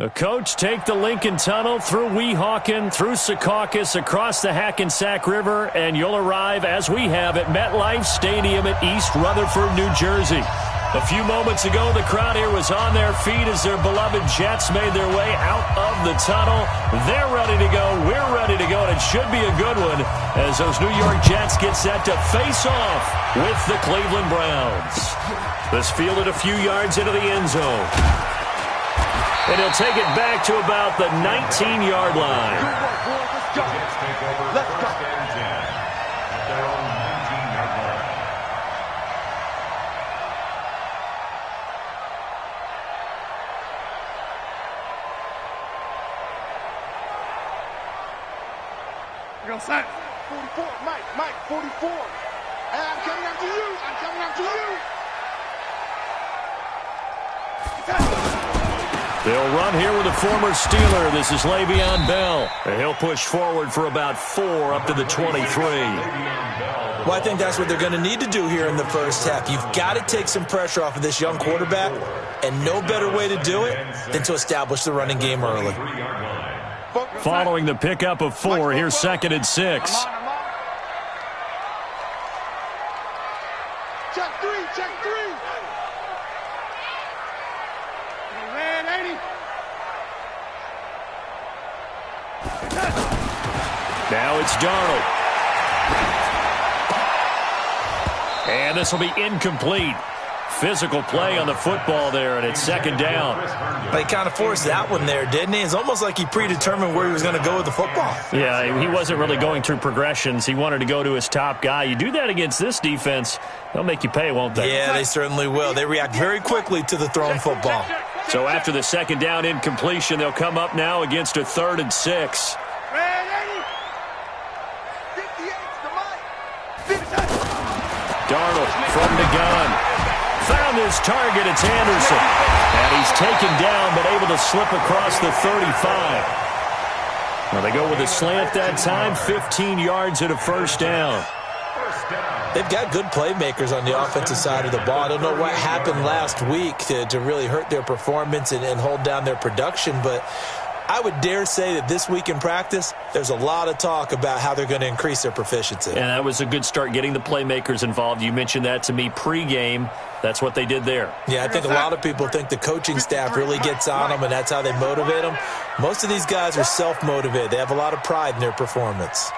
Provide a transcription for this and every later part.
The coach take the Lincoln Tunnel through Weehawken, through Secaucus, across the Hackensack River, and you'll arrive, as we have, at MetLife Stadium at East Rutherford, New Jersey. A few moments ago, the crowd here was on their feet as their beloved Jets made their way out of the tunnel. They're ready to go. We're ready to go, and it should be a good one as those New York Jets get set to face off with the Cleveland Browns. This fielded a few yards into the end zone. And he'll take it back to about the 19-yard line. Let's go. Let's go. At their own 19-yard line. We're going to set. 44, Mike, 44. And I'm coming after you. I'm coming after you. They'll run here with a former Steeler. This is Le'Veon Bell. And he'll push forward for about 4 up to the 23. Well, I think that's what they're going to need to do here in the first half. You've got to take some pressure off of this young quarterback, and no better way to do it than to establish the running game early. Following the pickup of 4, here's 2nd and 6. Check 3, check 3. Now it's Darnold. And this will be incomplete. Physical play on the football there, and it's 2nd down. He kind of forced that one there, didn't he? It's almost like he predetermined where he was going to go with the football. Yeah, he wasn't really going through progressions. He wanted to go to his top guy. You do that against this defense, they'll make you pay, won't they? Yeah, they certainly will. They react very quickly to the thrown football. So after the 2nd down incompletion, they'll come up now against a 3rd and 6. Darnold from the gun. Found his target. It's Anderson. And he's taken down, but able to slip across the 35. Well, they go with a slant that time. 15 yards and a 1st down. They've got good playmakers on the offensive side of the ball. I don't know what happened last week to really hurt their performance and hold down their production, but I would dare say that this week in practice, there's a lot of talk about how they're going to increase their proficiency. And that was a good start, getting the playmakers involved. You mentioned that to me pregame. That's what they did there. Yeah, I think a lot of people think the coaching staff really gets on them, and that's how they motivate them. Most of these guys are self-motivated. They have a lot of pride in their performance.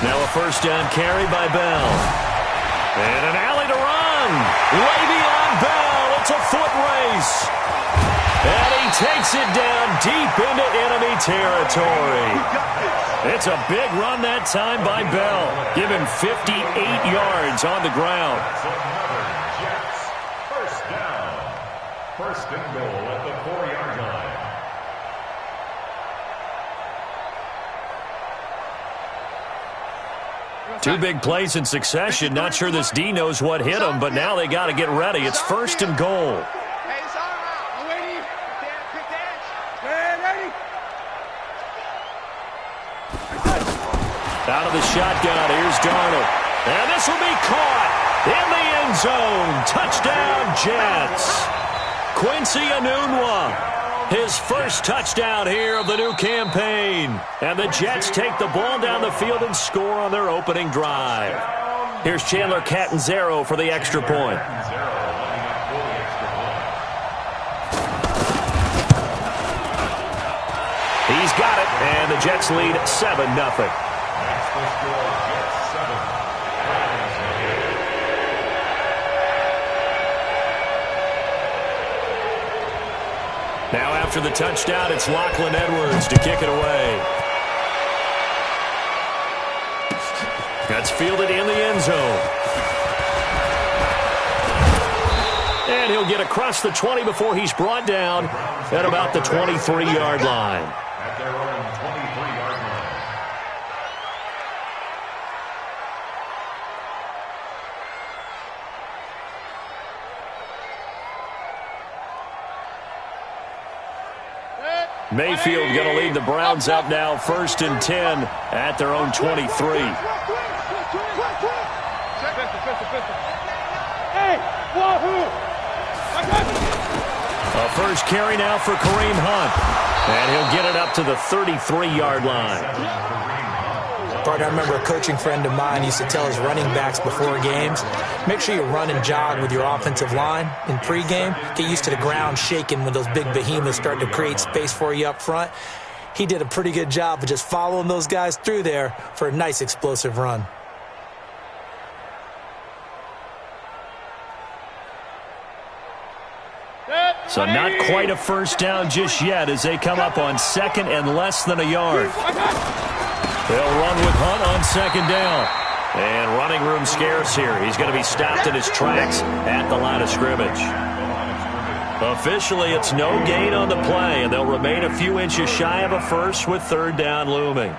Now a 1st down carry by Bell. And an alley to run. Le'Veon Bell. It's a foot race. And he takes it down deep into enemy territory. It's a big run that time by Bell. Give him 58 yards on the ground. Jets. 1st down. 1st and goal at the 4-yard line. Two big plays in succession. Not sure this D knows what hit him, but now they got to get ready. It's 1st and goal. Out of the shotgun, here's Darnold. And this will be caught in the end zone. Touchdown, Jets. Quincy Enunwa. His first touchdown here of the new campaign. And the Jets take the ball down the field and score on their opening drive. Here's Chandler Catanzaro for the extra point. He's got it, and the Jets lead 7-0. Now after the touchdown, it's Lachlan Edwards to kick it away. That's fielded in the end zone. And he'll get across the 20 before he's brought down at about the 23-yard line. At their own 23-yard line. Mayfield going to lead the Browns up now, 1st and 10 at their own 23. Hey, A first carry now for Kareem Hunt. And he'll get it up to the 33-yard line. Partner, I remember a coaching friend of mine used to tell his running backs before games, make sure you run and jog with your offensive line in pregame. Get used to the ground shaking when those big behemoths start to create space for you up front. He did a pretty good job of just following those guys through there for a nice explosive run. So not quite a first down just yet as they come up on second and less than a yard. They'll run with Hunt on second down. And running room scarce here. He's going to be stopped in his tracks at the line of scrimmage. Officially, it's no gain on the play, and they'll remain a few inches shy of a first with third down looming.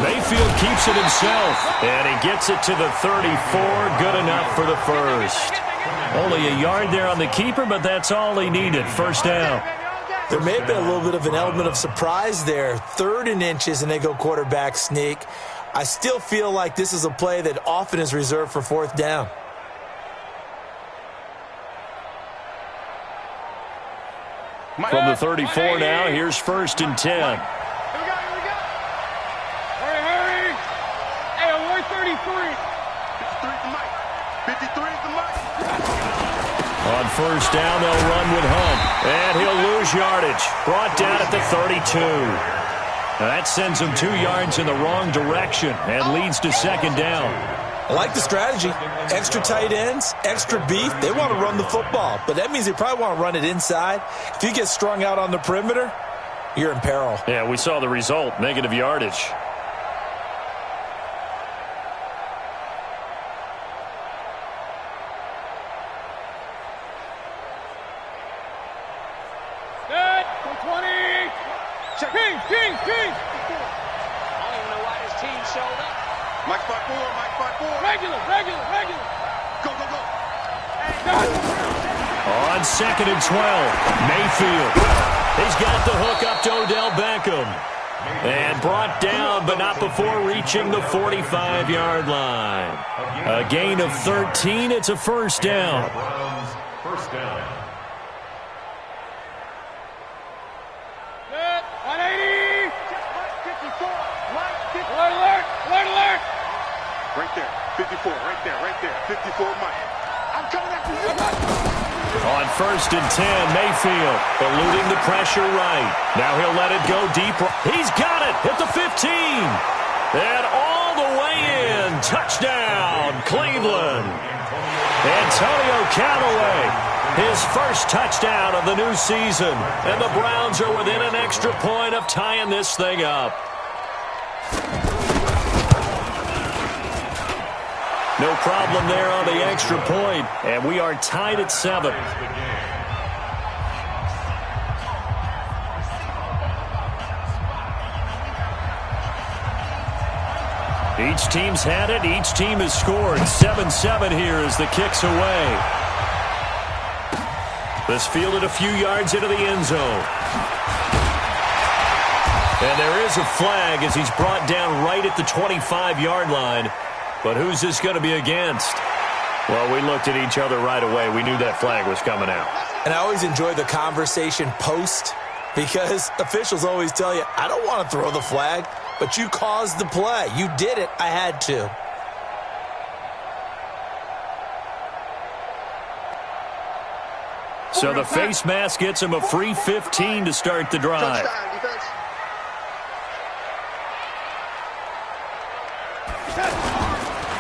Mayfield keeps it himself, and he gets it to the 34. Good enough for the first. Only a yard there on the keeper, but that's all he needed. First down. There may have been a little bit of an element of surprise there. 3rd and inches, and they go quarterback sneak. I still feel like this is a play that often is reserved for 4th down. From the 34 now, here's 1st and 10. On first down, they'll run with Hunt. And he'll lose yardage. Brought down at the 32. That sends him 2 yards in the wrong direction and leads to second down. I like the strategy. Extra tight ends, extra beef. They want to run the football, but that means they probably want to run it inside. If you get strung out on the perimeter, you're in peril. Yeah, we saw the result, negative yardage. On 2nd and 12, Mayfield. He's got the hook up to Odell Beckham. And brought down, but not before reaching the 45-yard line. A gain of 13. It's a first down. First down. 180. 54. Alert. Right there. 54. Right there. 54, Mike. I'm coming after you. On 1st and 10, Mayfield eluding the pressure right. Now he'll let it go deep. He's got it at the 15. And all the way in. Touchdown, Cleveland. Antonio Callaway, his first touchdown of the new season. And the Browns are within an extra point of tying this thing up. No problem there on the extra point, and we are tied at 7. Each team's had it. Each team has scored. 7-7 here as the kick's away. This fielded a few yards into the end zone. And there is a flag as he's brought down right at the 25-yard line. But who's this going to be against? Well, we looked at each other right away. We knew that flag was coming out. And I always enjoy the conversation post because officials always tell you, I don't want to throw the flag, but you caused the play. You did it. I had to. So the face mask gets him a free 15 to start the drive.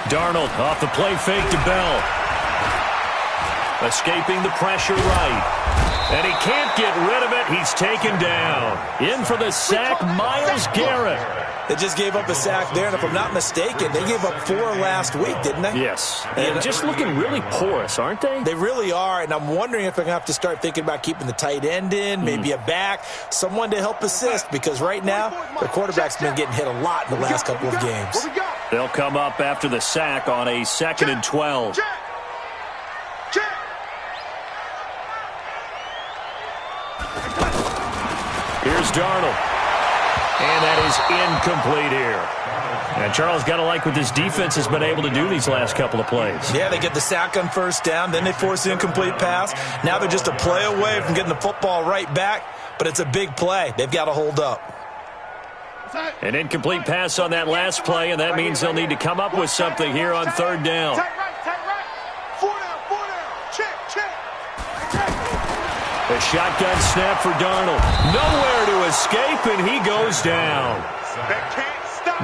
Darnold off the play fake to Bell. Escaping the pressure right. And he can't get rid of it. He's taken down. In for the sack, Myles Garrett. They just gave up a sack there, and if I'm not mistaken, they gave up 4 last week, didn't they? Yes. And just looking really porous, aren't they? They really are, and I'm wondering if they're going to have to start thinking about keeping the tight end in, maybe a back, someone to help assist, because right now, their quarterback's been getting hit a lot in the last couple of games. They'll come up after the sack on a 2nd and 12. Here's Darnold. And that is incomplete here. And Charles, got to like what this defense has been able to do these last couple of plays. Yeah, they get the sack on first down, then they force the incomplete pass. Now they're just a play away from getting the football right back, but it's a big play. They've got to hold up. An incomplete pass on that last play, and that means they'll need to come up with something here on third down. Tight right. 4 down. Check. A shotgun snap for Darnold. Nowhere to escape, and he goes down.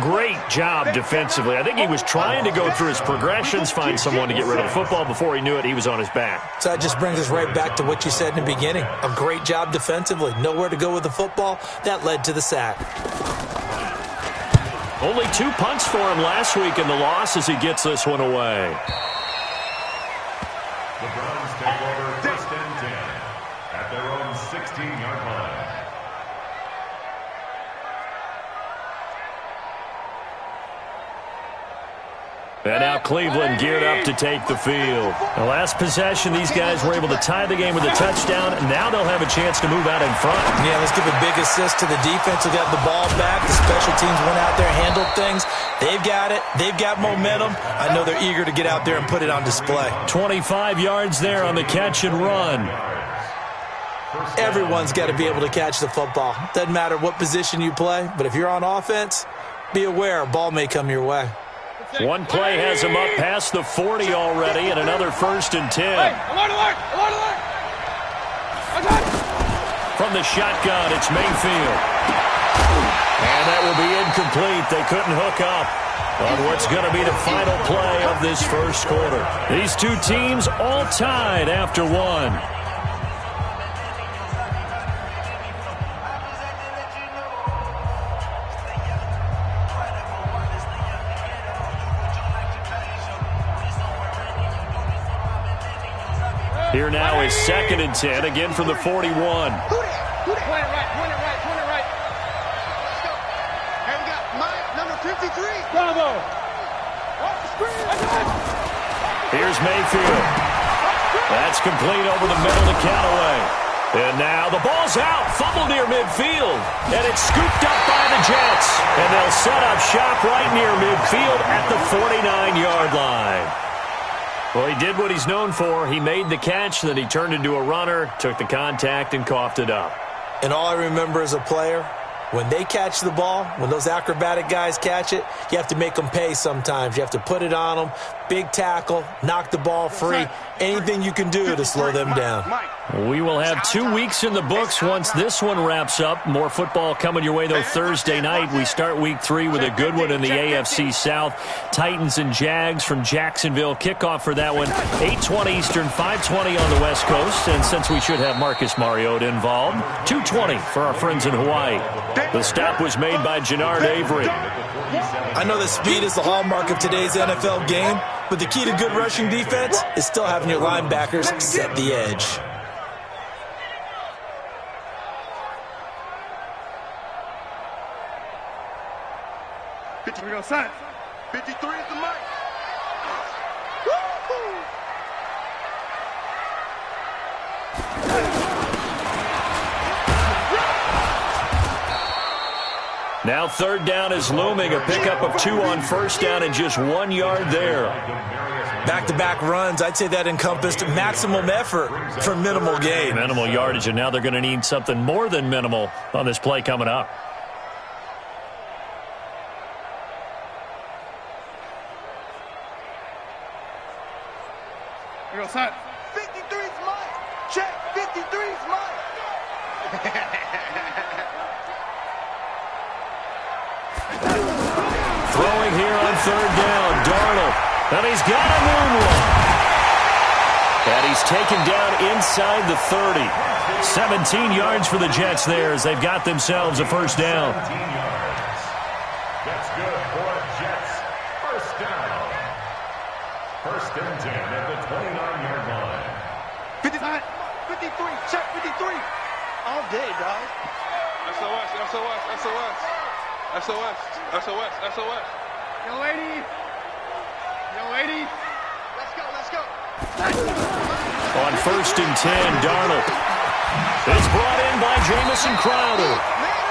Great job defensively. I think he was trying to go through his progressions, find someone to get rid of the football. Before he knew it, he was on his back. So that just brings us right back to what you said in the beginning. A great job defensively. Nowhere to go with the football. That led to the sack. Only 2 punts for him last week in the loss as he gets this one away. The Browns take over 1st and 10 at their own 16-yard line. And now Cleveland geared up to take the field. The last possession, these guys were able to tie the game with a touchdown, and now they'll have a chance to move out in front. Yeah, let's give a big assist to the defense who got the ball back. The special teams went out there, handled things. They've got it. They've got momentum. I know they're eager to get out there and put it on display. 25 yards there on the catch and run. Everyone's got to be able to catch the football. Doesn't matter what position you play, but if you're on offense, be aware a ball may come your way. One play has him up past the 40 already, and another 1st and 10. From the shotgun, it's Mayfield. And that will be incomplete. They couldn't hook up on what's going to be the final play of this first quarter. These two teams all tied after one. Here now is 2nd and 10, again from the 41. Point it right. Let's go. And we got Mike, number 53. Bravo. Off the screen. Here's Mayfield. That's complete over the middle to Callaway. And now the ball's out. Fumble near midfield. And it's scooped up by the Jets. And they'll set up shop right near midfield at the 49-yard line. Well, he did what he's known for. He made the catch, then he turned into a runner, took the contact, and coughed it up. And all I remember as a player, when they catch the ball, when those acrobatic guys catch it, you have to make them pay sometimes. You have to put it on them, big tackle, knock the ball free, anything you can do to slow them down. We will have 2 weeks in the books once this one wraps up. More football coming your way, though, Thursday night. We start week 3 with a good one in the AFC South. Titans and Jags from Jacksonville. Kickoff for that one, 8:20 Eastern, 5:20 on the West Coast. And since we should have Marcus Mariota involved, 2:20 for our friends in Hawaii. The stop was made by Jannard Avery. I know that speed is the hallmark of today's NFL game, but the key to good rushing defense is still having your linebackers set the edge. We go set. 53 is the mic. Now 3rd down is looming. A pickup of 2 on 1st down and just 1 yard there. Back-to-back runs, I'd say that encompassed maximum effort for minimal gain. Minimal yardage, and now they're going to need something more than minimal on this play coming up. We go set. 53's mine. Check. 53's mine. Throwing here on 3rd down, Darnold. And he's got a moonwalk. And he's taken down inside the 30. 17 yards for the Jets there as they've got themselves a 1st down. That's good for Jets. 1st down. 1st and 10 at the 29-yard line. 53. Check 53. All day, dog. SOS. Young lady. Let's go. On 1st and 10, Darnold. It's brought in by Jamison Crowder.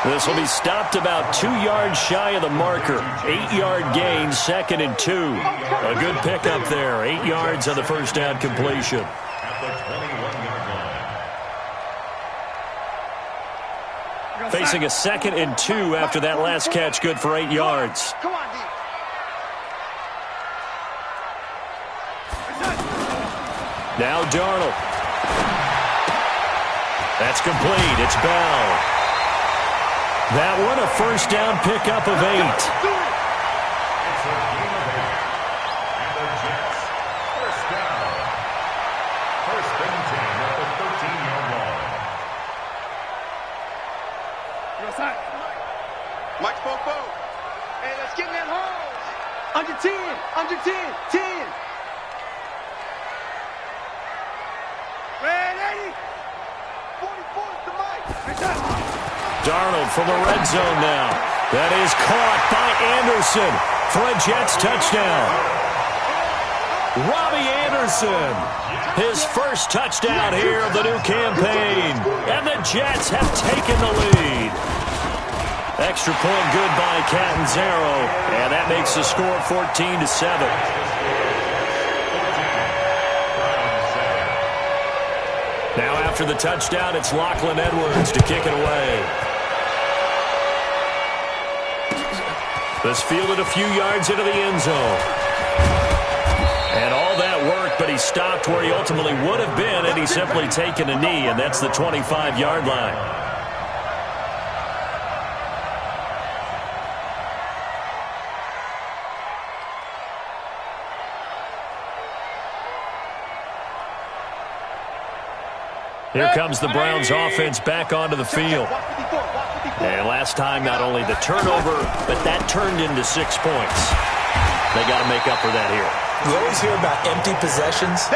This will be stopped about 2 yards shy of the marker. 8-yard gain, 2nd and 2. A good pickup there. 8 yards on the first down completion. At the 21-yard line. Facing a 2nd and 2 after that last catch, good for 8 yards. Come on, D. Now Darnold. That's complete. It's Bell. That one a first down pickup of 8. It's a gain of 8. And the Jets, first down. First and 10 at the 13-yard line. Mike Popo. Hey, let's get in that hole. Under 10. Under 10. 10. Red 80. 44 to Mike. Darnold from the red zone now. That is caught by Anderson for a Jets touchdown. Robbie Anderson, his first touchdown here of the new campaign. And the Jets have taken the lead. Extra point good by Catanzaro. And that makes the score 14-7. Now after the touchdown, it's Lachlan Edwards to kick it away. This fielded a few yards into the end zone. And all that work, but he stopped where he ultimately would have been had he simply taken a knee, and that's the 25-yard line. Here comes the Browns offense back onto the field. And last time, not only the turnover, but that turned into 6 points. They got to make up for that here. You always hear about empty possessions,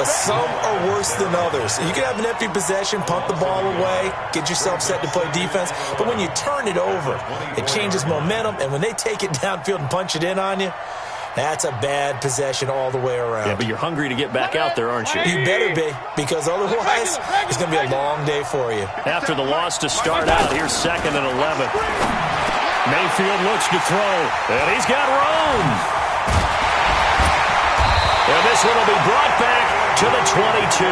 but some are worse than others. You can have an empty possession, punt the ball away, get yourself set to play defense, but when you turn it over, it changes momentum, and when they take it downfield and punch it in on you, that's a bad possession all the way around. Yeah, but you're hungry to get back out there, aren't you? You better be, because otherwise it's going to be a long day for you. After the loss to start out, here's 2nd and 11. Mayfield looks to throw, and he's got room. And this one will be brought back to the 22.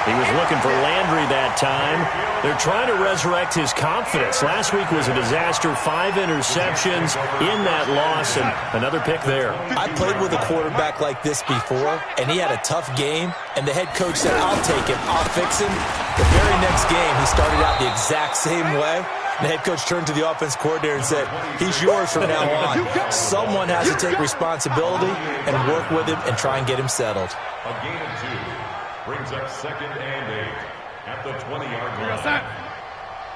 He was looking for Landry that time. They're trying to resurrect his confidence. Last week was a disaster. 5 interceptions in that loss, and another pick there. I played with a quarterback like this before, and he had a tough game, and the head coach said, I'll take him, I'll fix him. The very next game, he started out the exact same way. The head coach turned to the offense coordinator and said, he's yours from now on. Someone has to take responsibility and work with him and try and get him settled. A gain of 2 brings up 2nd and 8 at the 20-yard line.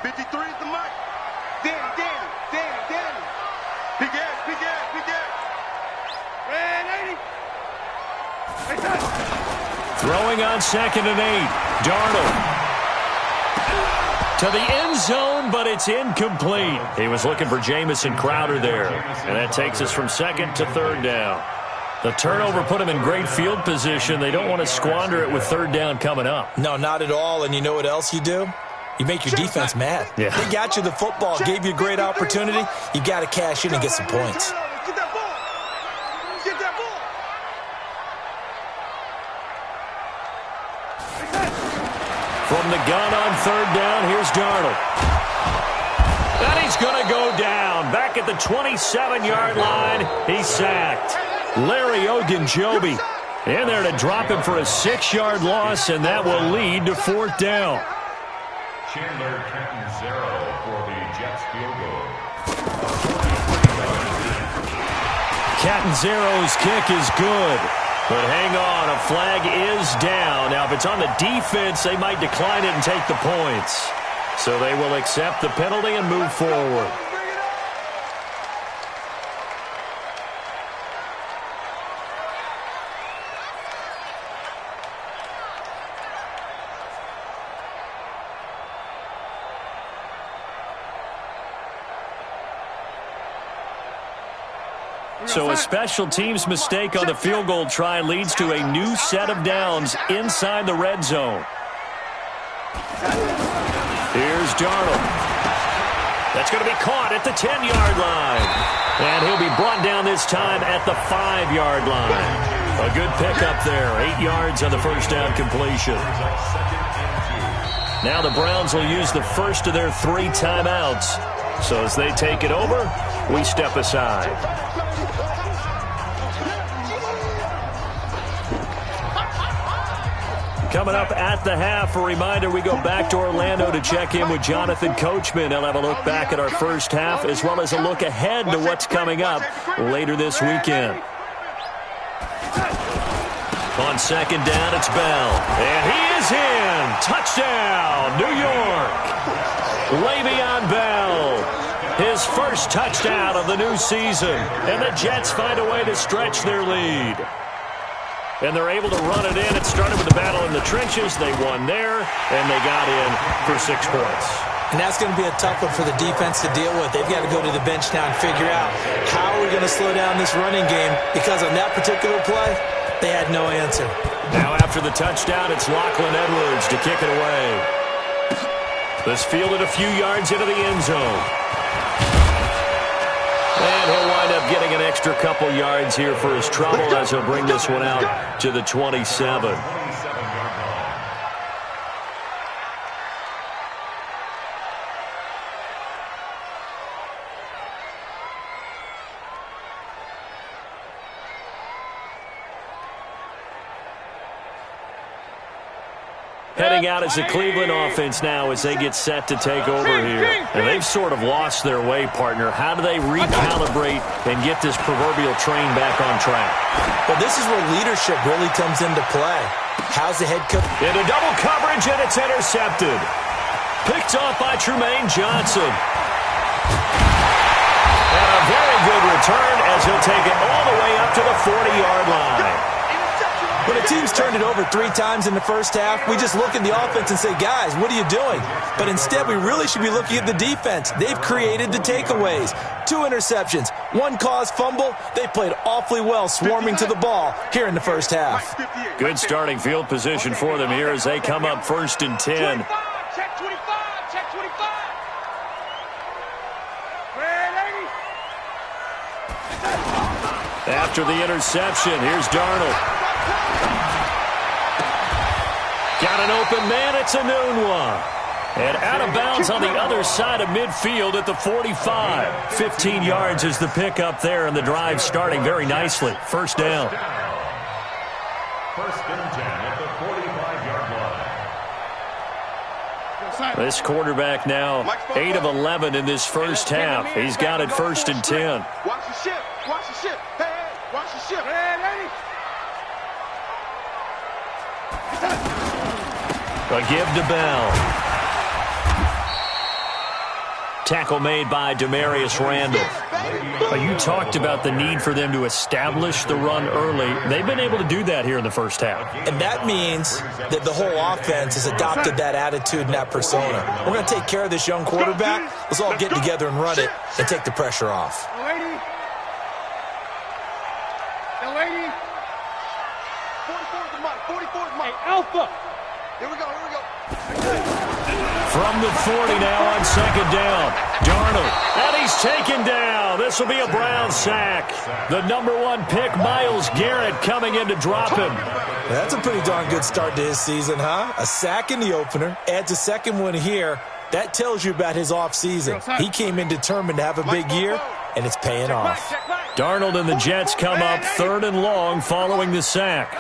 53 is the mic. Danny. Big ass. Red 80. Throwing on 2nd and 8. Darnold to the end zone, but it's incomplete. He was looking for Jamison Crowder there. And that takes us from 2nd to 3rd down. The turnover put him in great field position. They don't want to squander it with 3rd down coming up. No, not at all. And you know what else you do? You make your defense mad. Yeah. They got you the football, gave you a great opportunity. You got to cash in and get some points. Get that ball. From the gun on 3rd down, here's Darnold. And he's going to go down. Back at the 27-yard line, he's sacked. Larry Ogunjobi in there to drop him for a 6-yard loss, and that will lead to 4th down. Chandler Catanzaro for the Jets field goal. Catanzaro's kick is good. But hang on, a flag is down. Now, if it's on the defense, they might decline it and take the points. So they will accept the penalty and move forward. So a special teams mistake on the field goal try leads to a new set of downs inside the red zone. is Darnold. That's going to be caught at the 10-yard line. And he'll be brought down this time at the 5-yard line. A good pickup there. 8 yards on the first down completion. Now the Browns will use the first of their 3 timeouts. So as they take it over, we step aside. Coming up at the half, a reminder, we go back to Orlando to check in with Jonathan Coachman. He'll have a look back at our first half as well as a look ahead to what's coming up later this weekend. On second down, it's Bell. And he is in. Touchdown, New York. Le'Veon Bell. His first touchdown of the new season. And the Jets find a way to stretch their lead. And they're able to run it in. It started with the battle in the trenches. They won there, and they got in for 6 points. And that's going to be a tough one for the defense to deal with. They've got to go to the bench now and figure out how are we going to slow down this running game, because on that particular play, they had no answer. Now after the touchdown, it's Lachlan Edwards to kick it away. This fielded a few yards into the end zone. And he'll wind up getting an extra couple yards here for his trouble as he'll bring this one out to the 27. Heading out as the Cleveland offense now as they get set to take over here. And they've sort of lost their way, partner. How do they recalibrate and get this proverbial train back on track? Well, this is where leadership really comes into play. How's the head coach? Into double coverage, and it's intercepted. Picked off by Trumaine Johnson. And a very good return as he'll take it all the way up to the 40-yard line. When a team's turned it over 3 times in the first half, we just look at the offense and say, guys, what are you doing? But instead, we really should be looking at the defense. They've created the takeaways. 2 interceptions, 1 caused fumble. They played awfully well swarming to the ball here in the first half. Good starting field position for them here as they come up 1st and 10. Check 25, check 25. After the interception, here's Darnold. Got an open man, it's a noon one. And out of bounds on the other side of midfield at the 45. 15 yards is the pickup there, and the drive starting very nicely. First down. First and 10 at the 45-yard line. This quarterback now 8 of 11 in this first half. He's got it 1st and 10. Watch the ship, watch the ship. Hey, hey, watch the ship. Hey, hey. A give to Bell. Tackle made by Demarius Randall. You talked about the need for them to establish the run early. They've been able to do that here in the first half. And that means that the whole offense has adopted that attitude and that persona. We're going to take care of this young quarterback. Let's all get together and run it and take the pressure off. The lady. 44's the mic, 44's the mic. Hey, Alpha. Here we go, here we go. From the 40 now on second down. Darnold, and he's taken down. This will be a Brown sack. The #1 pick, Myles Garrett, coming in to drop him. That's a pretty darn good start to his season, huh? A sack in the opener, adds a second one here. That tells you about his offseason. He came in determined to have a big year, and it's paying off. Darnold and the Jets come up 3rd and long following the sack.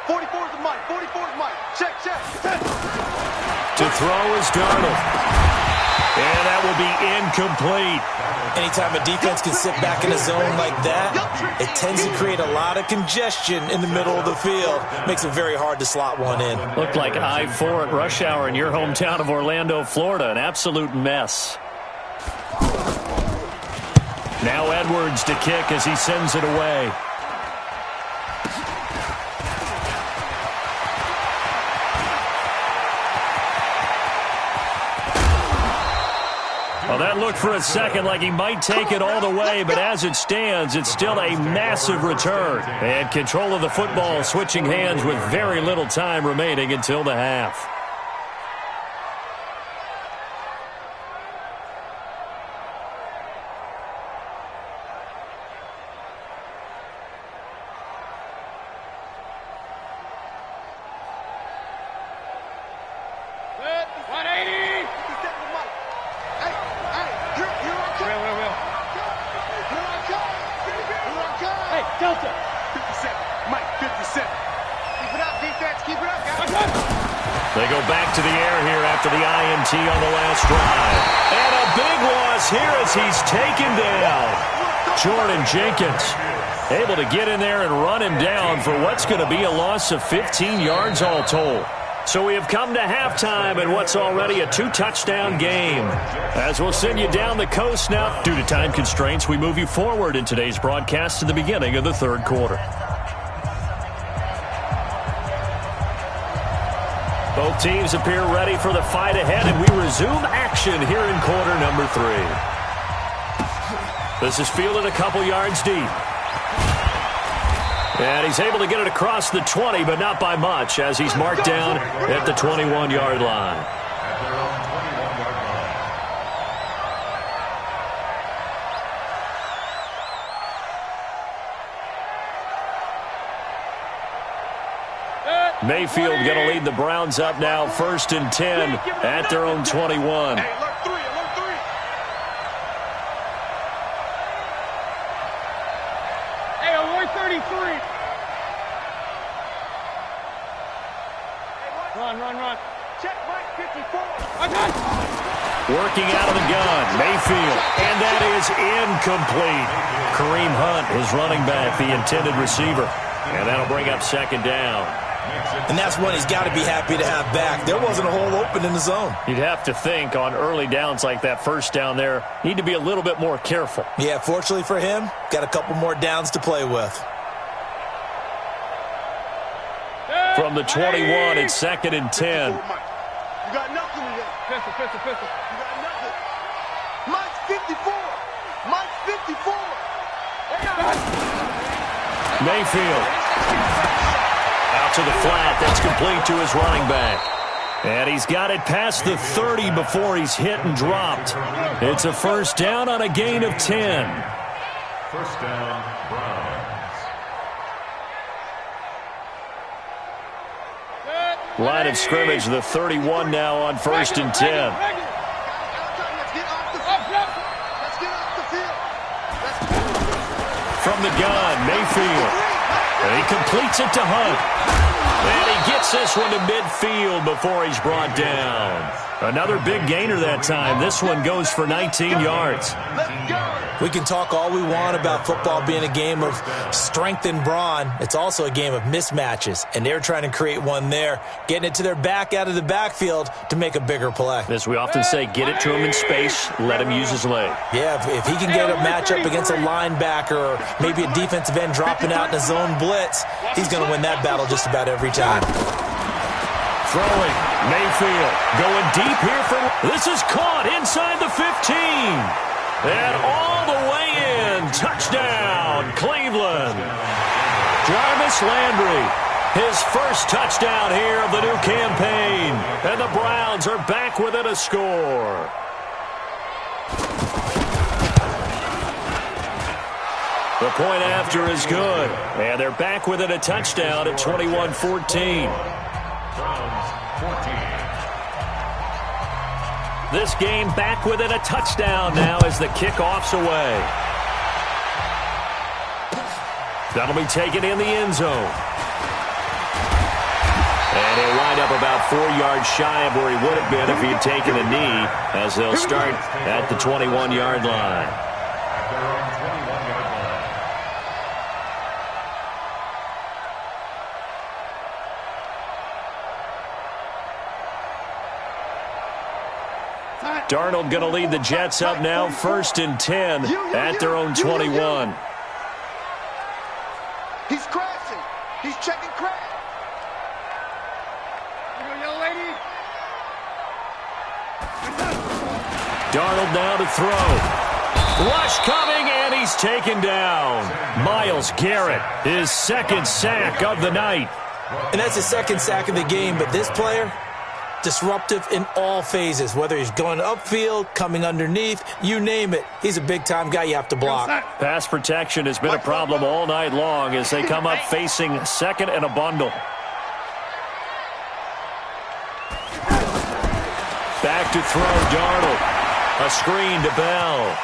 44's the mic, 44's the mic. Check, check. To throw is Darnold. And that will be incomplete. Anytime a defense can sit back in a zone like that, it tends to create a lot of congestion in the middle of the field. Makes it very hard to slot one in. Looked like I-4 at rush hour in your hometown of Orlando, Florida. An absolute mess. Now Edwards to kick as he sends it away. Well, that looked for a second like he might take it all the way, but as it stands, it's still a massive return. And control of the football switching hands with very little time remaining until the half. Delta. 57. Mike, 57. Keep it up, defense. Keep it up, guys. They go back to the air here after the INT on the last drive. And a big loss here as he's taken down. Jordan Jenkins able to get in there and run him down for what's going to be a loss of 15 yards all told. So we have come to halftime in what's already a 2-touchdown game. As we'll send you down the coast now. Due to time constraints, we move you forward in today's broadcast to the beginning of the third quarter. Both teams appear ready for the fight ahead, and we resume action here in quarter number 3. This is fielded a couple yards deep. And he's able to get it across the 20, but not by much, as he's marked down at the 21-yard line. At their own 21-yard line. Mayfield going to lead the Browns up now, 1st and 10 at their own 21. Hey, alert 3, alert 3. Hey, alert 33. Run. Check Mike, 54. Working out of the gun, Mayfield, and that is incomplete. Kareem Hunt, his running back, the intended receiver. And that'll bring up 2nd down. And that's one he's got to be happy to have back. There wasn't a hole open in the zone. You'd have to think on early downs like that, 1st down there, need to be a little bit more careful. Yeah, fortunately for him, got a couple more downs to play with. From the 21, it's 2nd and 10. You got nothing today. Pistol. You got nothing. Mike's 54. Mike's 54. Mayfield out to the flat. That's complete to his running back. And he's got it past the 30 before he's hit and dropped. It's a 1st down on a gain of 10. 1st down, Browns. Line of scrimmage, the 31 now on 1st and 10. Let's get off the field. From the gun, Mayfield. And he completes it to Hunt. And he gets this one to midfield before he's brought down. Another big gainer that time. This one goes for 19 yards. We can talk all we want about football being a game of strength and brawn. It's also a game of mismatches, and they're trying to create one there, getting it to their back out of the backfield to make a bigger play. As we often say, get it to him in space, let him use his leg. Yeah, if he can get a matchup against a linebacker or maybe a defensive end dropping out in a zone blitz, he's going to win that battle just about every time. Throwing, Mayfield going deep here for... This is caught inside the 15. And all the way in. Touchdown, Cleveland. Jarvis Landry, his 1st touchdown here of the new campaign. And the Browns are back within a score. The point after is good. And they're back within a touchdown at 21-14. Browns, 14. This game back within a touchdown now as the kickoff's away. That'll be taken in the end zone. And he'll wind up about 4 yards shy of where he would have been if he had taken a knee, as they'll start at the 21-yard line. At their own 21-yard line. Darnold going to lead the Jets up now, 1st and 10 at their own 21. He's crashing. He's checking crash. Young lady. Darnold now to throw. Rush coming, and he's taken down. Myles Garrett, his 2nd sack of the night. And that's his 2nd sack of the game, but this player, disruptive in all phases, whether he's going upfield, coming underneath, you name it. He's a big-time guy you have to block. Pass protection has been a problem all night long as they come up facing 2nd and a bundle. Back to throw, Darnold. A screen to Bell.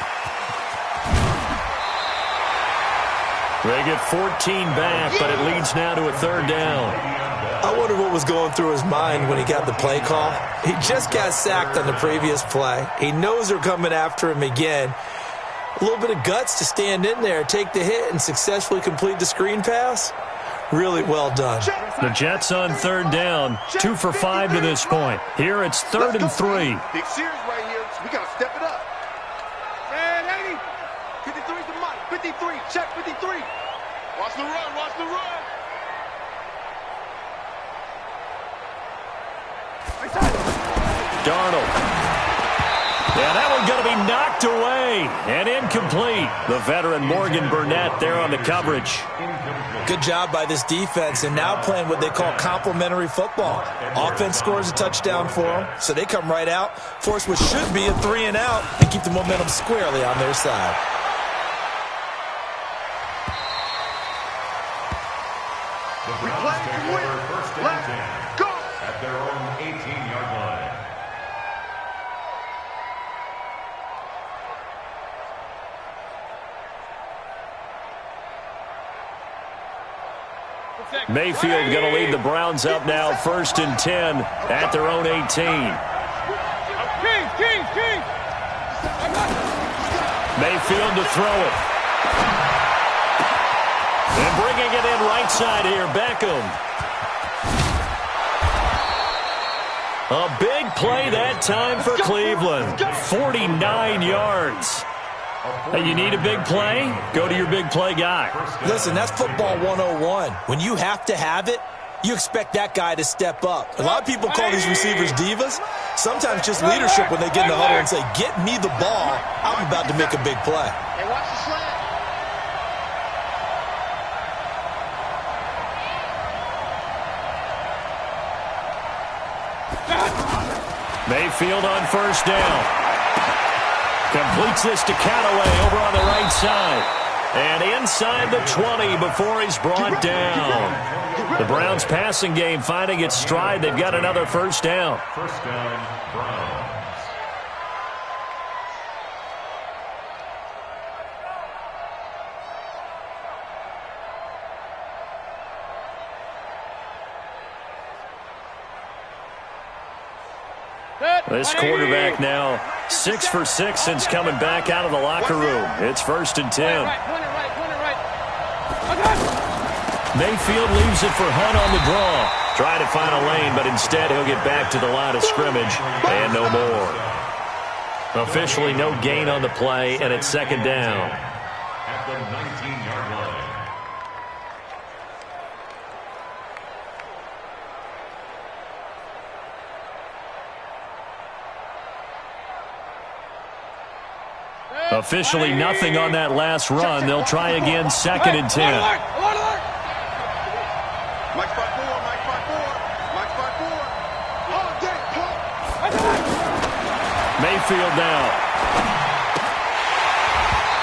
They get 14 back, but it leads now to a third down. I wonder what was going through his mind when he got the play call. He just got sacked on the previous play. He knows they're coming after him again. A little bit of guts to stand in there, take the hit, and successfully complete the screen pass. Really well done. The Jets on third down, 2 for 5 to this point. Here it's 3rd and 3. Big series right here, so we got to step it up. Man, 80. 53's the money. 53, check 53. Watch the run, watch the run. Darnold. Yeah, that one's going to be knocked away and incomplete. The veteran Morgan Burnett there on the coverage. Good job by this defense, and now playing what they call complementary football. Offense scores a touchdown for them, so they come right out, force what should be a 3 and out, and keep the momentum squarely on their side. We play to win. Let's go. At their own 18-yard line. Mayfield going to lead the Browns up now, 1st and 10 at their own 18. Mayfield to throw it. And bringing it in right side here, Beckham. A big play that time for Cleveland. 49 yards. Hey, you need a big play? Go to your big play guy. Listen, that's football 101. When you have to have it, you expect that guy to step up. A lot of people call these receivers divas. Sometimes just leadership when they get in the huddle and say, get me the ball. I'm about to make a big play. Hey, watch the slant. Mayfield on 1st down. Completes this to Callaway over on the right side. And inside the 20 before he's brought down. The Browns passing game finding its stride. They've got another 1st down. 1st down, Browns. This quarterback now 6 for 6 since coming back out of the locker room. It's 1st and 10. Mayfield leaves it for Hunt on the draw. Trying to find a lane, but instead he'll get back to the line of scrimmage and no more. Officially no gain on the play, and it's 2nd down. At the 19-yard line. Officially nothing on that last run. They'll try again, 2nd and 10. Mike 5-4, Mike 5-4, Mike 5-4. Oh, Mayfield now.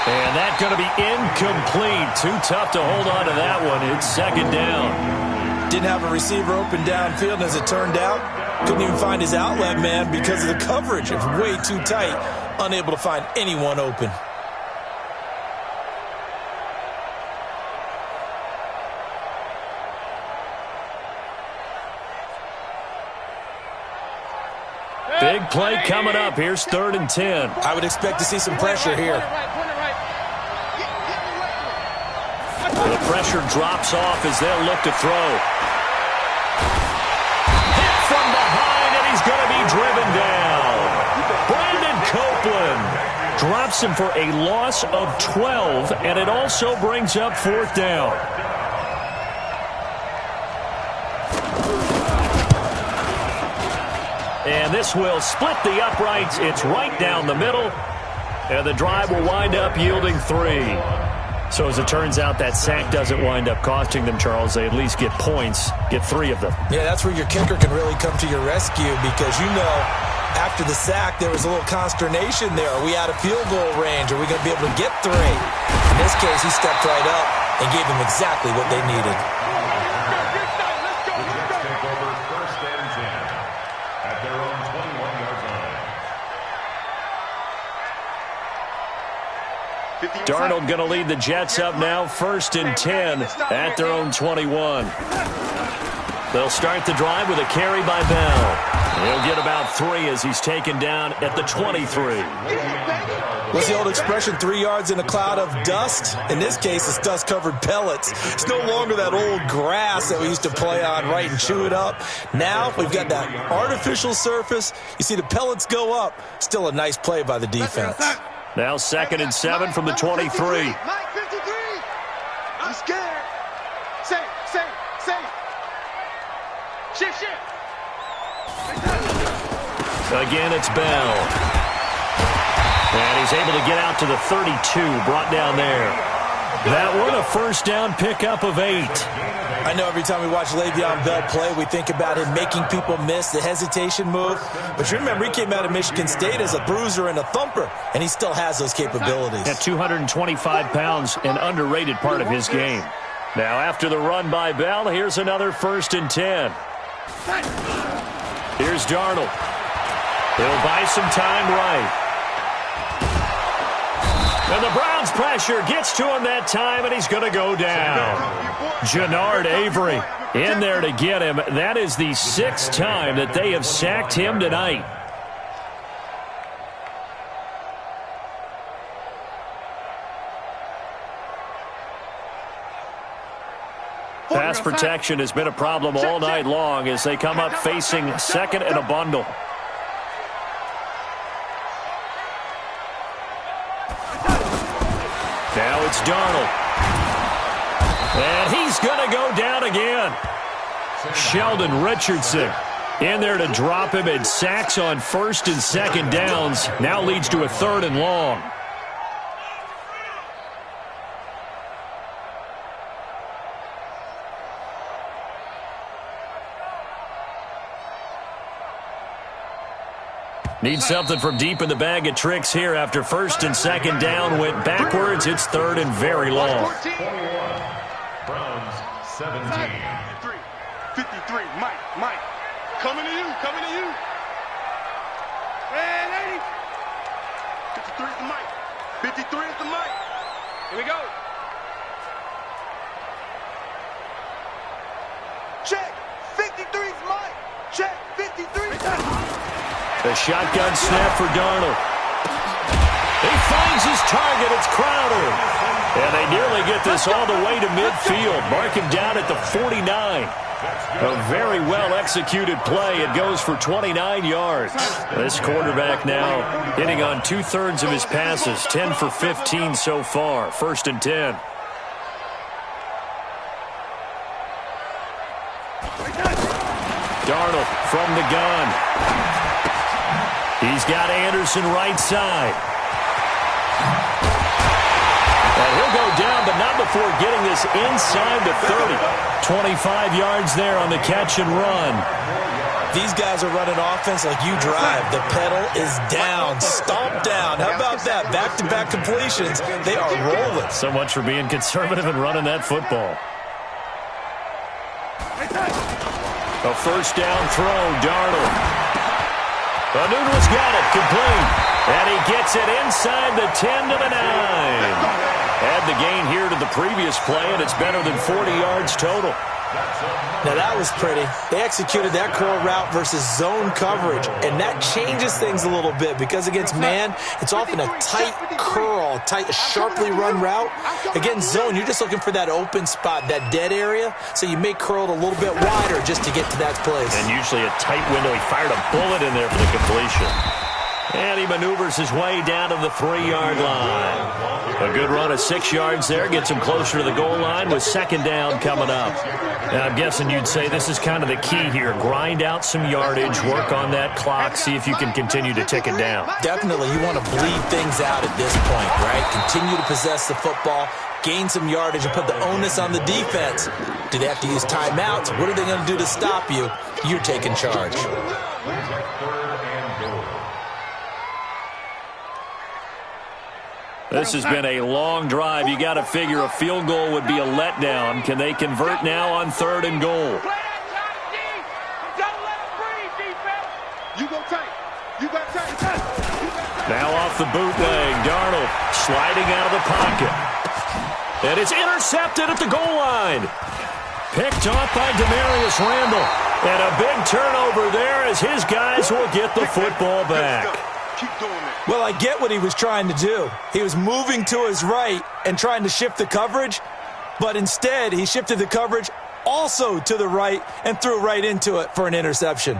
And that's going to be incomplete. Too tough to hold on to that one. It's 2nd down. Didn't have a receiver open downfield, and as it turned out, couldn't even find his outlet man because of the coverage. It was way too tight, unable to find anyone open. Big play coming up. Here's 3rd and 10. I would expect to see some pressure here. The pressure drops off as they'll look to throw. Hit from behind, and he's going to be driven down. Brandon Copeland drops him for a loss of 12, and it also brings up 4th down. And this will split the uprights. It's right down the middle. And the drive will wind up yielding 3. So as it turns out, that sack doesn't wind up costing them, Charles. They at least get points, get 3 of them. Yeah, that's where your kicker can really come to your rescue because, you know, after the sack, there was a little consternation there. Are we out of field goal range? Are we going to be able to get 3? In this case, he stepped right up and gave them exactly what they needed. Darnold going to lead the Jets up now, 1st and 10 at their own 21. They'll start the drive with a carry by Bell. He'll get about 3 as he's taken down at the 23. What's the old expression, 3 yards in a cloud of dust? In this case, it's dust-covered pellets. It's no longer that old grass that we used to play on, right, and chew it up. Now we've got that artificial surface. You see the pellets go up. Still a nice play by the defense. Now 2nd and 7 from the 23. Mike, 53. I'm scared. Say. Shift. Again, it's Bell. And he's able to get out to the 32, brought down there. That one a 1st down pickup of 8. I know every time we watch Le'Veon Bell play, we think about him making people miss the hesitation move. But you remember, he came out of Michigan State as a bruiser and a thumper, and he still has those capabilities. At 225 pounds, an underrated part of his game. Now, after the run by Bell, here's another 1st and 10. Here's Darnold. He'll buy some time right. And the Browns pressure gets to him that time, and he's going to go down. Jannard Avery in there to get him. That is the 6th time that they have sacked him tonight. Pass protection has been a problem all night long as they come up facing 2nd and a bundle. Now it's Darnold. And he's going to go down again. Sheldon Richardson in there to drop him, and sacks on 1st and 2nd downs. Now leads to a 3rd and long. Need something from deep in the bag of tricks here after 1st and 2nd down went backwards. It's 3rd and very long. 21. Browns 17. 53. Mike. Coming to you. Man, 80. 53 is the Mike. 53 is the Mike. Here we go. Check. 53 is Mike. Check. 53. A shotgun snap for Darnold. He finds his target. It's Crowder. And they nearly get this all the way to midfield. Mark him down at the 49. A very well-executed play. It goes for 29 yards. This quarterback now hitting on 2/3 of his passes. 10 for 15 so far. 1st and 10. Darnold from the gun. He's got Anderson right side. And he'll go down, but not before getting this inside the 30. 25 yards there on the catch and run. These guys are running offense like you drive. The pedal is down, stomped down. How about that? Back-to-back completions. They are rolling. So much for being conservative and running that football. A 1st down throw, Darnold. Newton's got it, complete. And he gets it inside the 10 to the 9. Add the gain here to the previous play, and it's better than 40 yards total. Now that was pretty. They executed that curl route versus zone coverage, and that changes things a little bit because against man, it's often a tight curl, sharply run route. Against zone, you're just looking for that open spot, that dead area, so you may curl it a little bit wider just to get to that place. And usually a tight window. He fired a bullet in there for the completion. And he maneuvers his way down to the 3-yard line. A good run of 6 yards there. Gets him closer to the goal line with 2nd down coming up. And I'm guessing you'd say this is kind of the key here. Grind out some yardage. Work on that clock. See if you can continue to tick it down. Definitely. You want to bleed things out at this point, right? Continue to possess the football. Gain some yardage and put the onus on the defense. Do they have to use timeouts? What are they going to do to stop you? You're taking charge. This has been a long drive. You got to figure a field goal would be a letdown. Can they convert now on 3rd and goal? Now off the bootleg, Darnold sliding out of the pocket. And it's intercepted at the goal line. Picked off by Demarius Randall. And a big turnover there as his guys will get the football back. Well, I get what he was trying to do. He was moving to his right and trying to shift the coverage, but instead he shifted the coverage also to the right and threw right into it for an interception.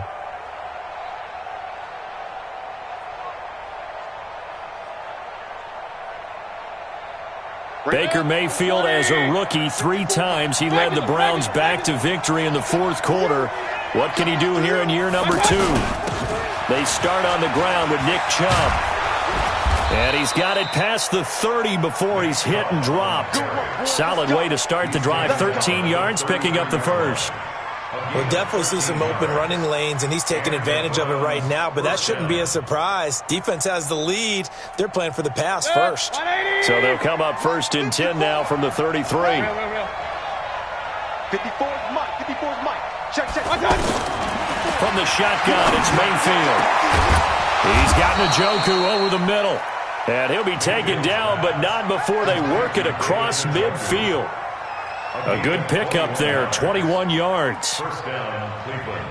Baker Mayfield, as a rookie, 3 times he led the Browns back to victory in the fourth quarter. What can he do here in year number 2? They start on the ground with Nick Chubb. And he's got it past the 30 before he's hit and dropped. Solid way to start the drive. 13 yards, picking up the first. We'll definitely see some open running lanes, and he's taking advantage of it right now, but that shouldn't be a surprise. Defense has the lead. They're playing for the pass first. So they'll come up 1st and 10 now from the 33. 54 is Mike. 54 is Mike. Check. From the shotgun, it's Mayfield. He's got Njoku over the middle. And he'll be taken down, but not before they work it across midfield. A good pickup there, 21 yards. First down, Cleveland.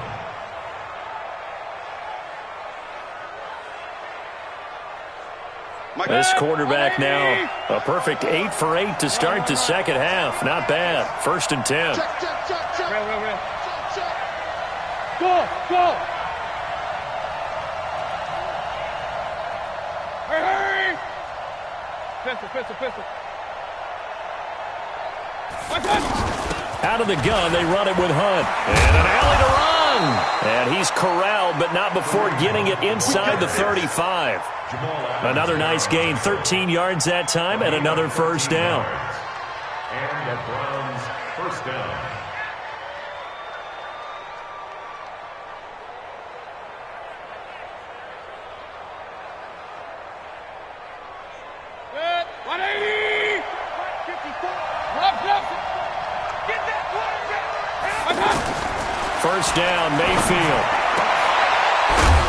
This quarterback now, a perfect 8 for 8 to start the second half. Not bad. 1st and 10. Check. Go! Hurry! Pistol. Out of the gun, they run it with Hunt. And an alley to run. And he's corralled, but not before getting it inside the 35. Another nice gain, 13 yards that time, and another first down. And the Browns first down. Good. 180! 54. Left. Get that one. First down, Mayfield.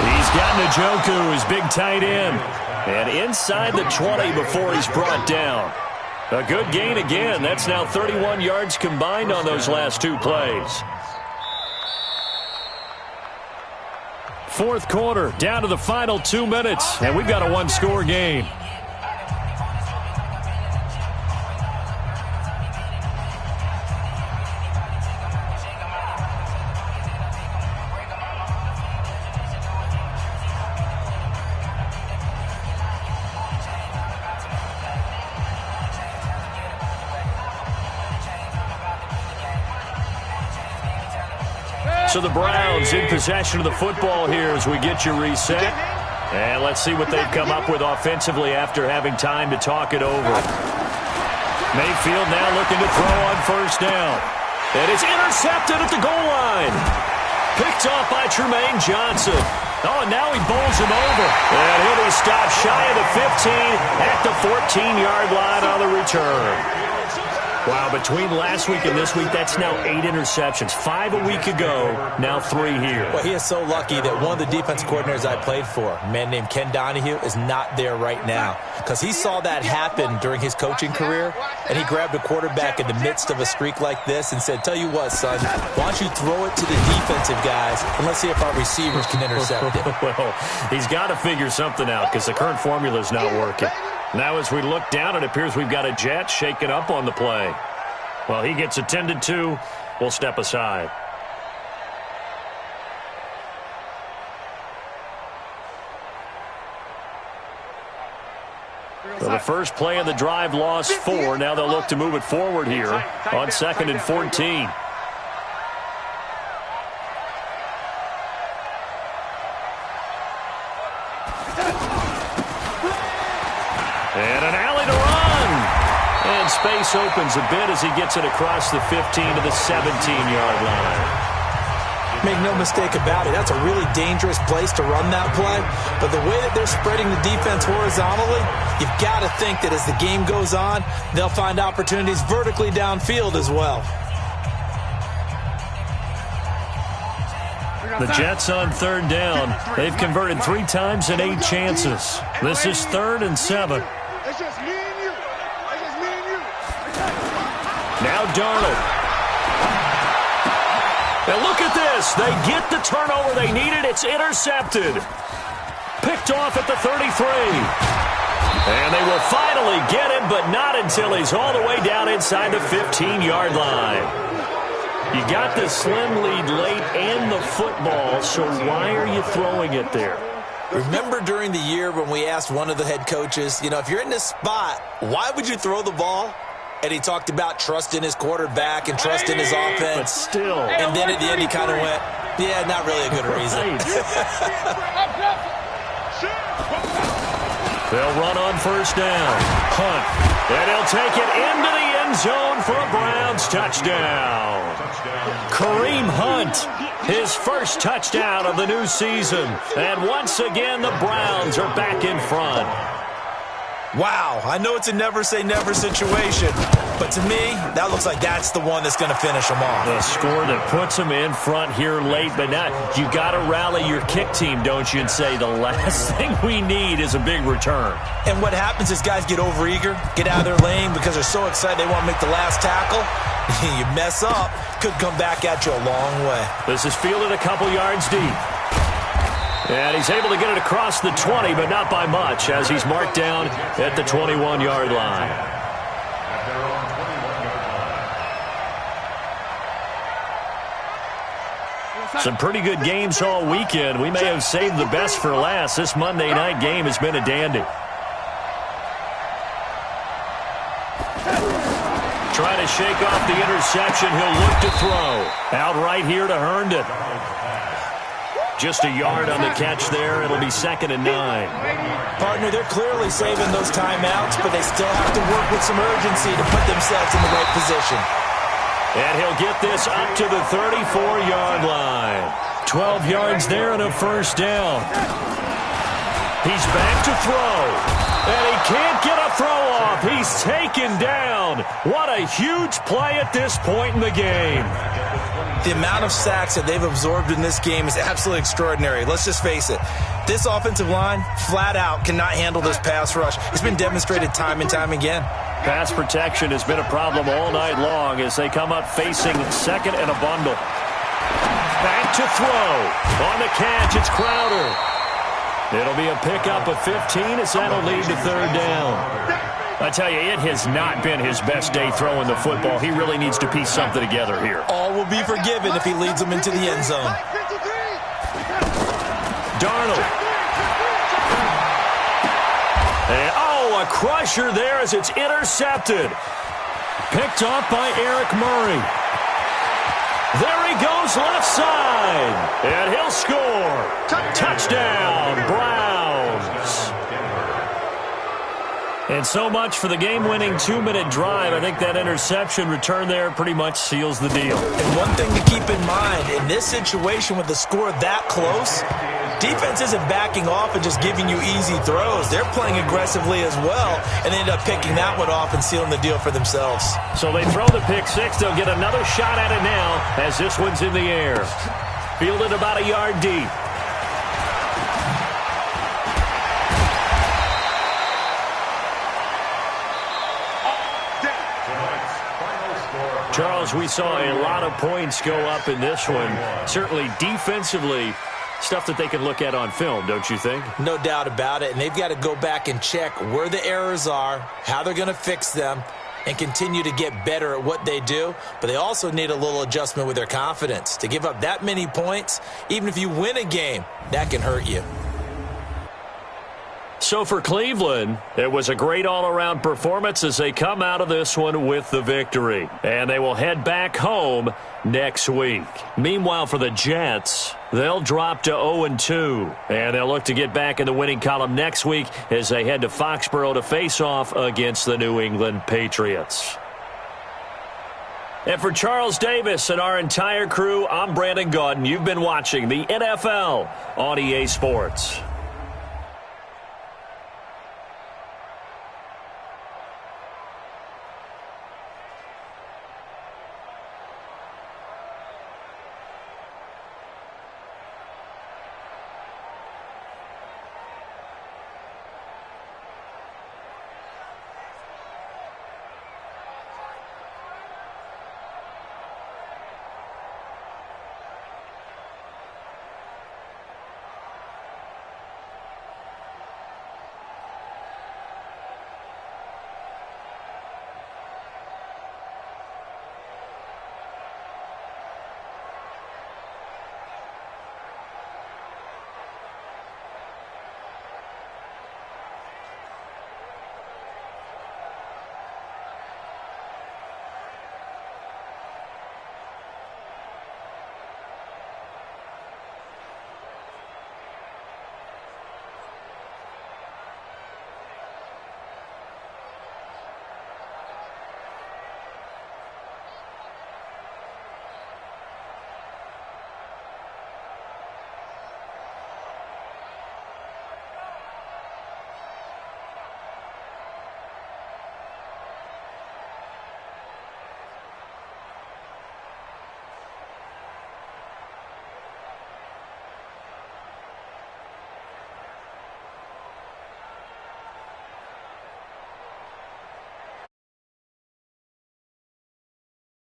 He's got Njoku, his big tight end. And inside the 20 before he's brought down. A good gain again. That's now 31 yards combined on those last 2 plays. Fourth quarter, down to the final 2 minutes, and we've got a 1-score game. So the Browns in possession of the football here as we get you reset. And let's see what they've come up with offensively after having time to talk it over. Mayfield now looking to throw on first down. And it's intercepted at the goal line. Picked off by Tremaine Johnson. Oh, and now he bowls him over. And he'll be stopped shy of the 15 at the 14-yard line on the return. Wow, between last week and this week, that's now 8 interceptions. 5 a week ago, now 3 here. Well, he is so lucky that one of the defense coordinators I played for, a man named Ken Donahue, is not there right now. Because he saw that happen during his coaching career, and he grabbed a quarterback in the midst of a streak like this and said, tell you what, son, why don't you throw it to the defensive guys, and let's see if our receivers can intercept it. Well, he's got to figure something out because the current formula is not working. Now as we look down, it appears we've got a Jet shaken up on the play. Well, he gets attended to. We'll step aside. So the first play of the drive lost 4. Now they'll look to move it forward here on 2nd and 14. And an alley to run. And space opens a bit as he gets it across the 15 to the 17-yard line. Make no mistake about it, that's a really dangerous place to run that play. But the way that they're spreading the defense horizontally, you've got to think that as the game goes on, they'll find opportunities vertically downfield as well. The Jets on 3rd down. They've converted 3 times in 8 chances. This is 3rd and 7. It's just me and you. That's just me and you. Now Darnold. And look at this. They get the turnover they needed. It's intercepted. Picked off at the 33. And they will finally get him, but not until he's all the way down inside the 15-yard line. You got the slim lead late and the football, so why are you throwing it there? Remember during the year when we asked one of the head coaches, if you're in this spot, why would you throw the ball? And he talked about trust in his quarterback and trust in his offense. But still. And then at the end he kind of went, yeah, not really a good reason. They'll run on first down. Hunt. And he'll take it into the end zone for a Browns touchdown. Kareem Hunt, his first touchdown of the new season. And once again, the Browns are back in front. Wow, I know it's a never-say-never situation, but to me, that looks like that's the one that's going to finish them off. The score that puts them in front here late, but now you got to rally your kick team, don't you, and say the last thing we need is a big return. And what happens is guys get overeager, get out of their lane because they're so excited they want to make the last tackle. You mess up, could come back at you a long way. This is fielded a couple yards deep. And he's able to get it across the 20, but not by much, as he's marked down at the 21-yard line. Some pretty good games all weekend. We may have saved the best for last. This Monday night game has been a dandy. Trying to shake off the interception. He'll look to throw. Out right here to Herndon. Just a yard on the catch there. It'll be 2nd and 9. Partner, they're clearly saving those timeouts, but they still have to work with some urgency to put themselves in the right position. And he'll get this up to the 34-yard line. 12 yards there and a first down. He's back to throw. And he can't get a throw off. He's taken down. What a huge play at this point in the game. The amount of sacks that they've absorbed in this game is absolutely extraordinary. Let's just face it. This offensive line, flat out, cannot handle this pass rush. It's been demonstrated time and time again. Pass protection has been a problem all night long as they come up facing second and a bundle. Back to throw. On the catch, it's Crowder. It'll be a pickup of 15 as that'll lead to third down. I tell you, it has not been his best day throwing the football. He really needs to piece something together here. All will be forgiven if he leads them into the end zone. Darnold. And, a crusher there as it's intercepted. Picked off by Eric Murray. There he goes left side. And he'll score. Touchdown, Browns. And so much for the game-winning 2-minute drive. I think that interception return there pretty much seals the deal. And one thing to keep in mind, in this situation with the score that close, defense isn't backing off and just giving you easy throws. They're playing aggressively as well, and they end up picking that one off and sealing the deal for themselves. So they throw the pick six. They'll get another shot at it now as this one's in the air. Fielded about a yard deep. Charles, we saw a lot of points go up in this one. Certainly defensively, stuff that they can look at on film, don't you think? No doubt about it, and they've got to go back and check where the errors are, how they're going to fix them, and continue to get better at what they do. But they also need a little adjustment with their confidence. To give up that many points, even if you win a game, that can hurt you. So for Cleveland, it was a great all-around performance as they come out of this one with the victory. And they will head back home next week. Meanwhile, for the Jets, they'll drop to 0-2. And they'll look to get back in the winning column next week as they head to Foxborough to face off against the New England Patriots. And for Charles Davis and our entire crew, I'm Brandon Gaudin. You've been watching the NFL on EA Sports.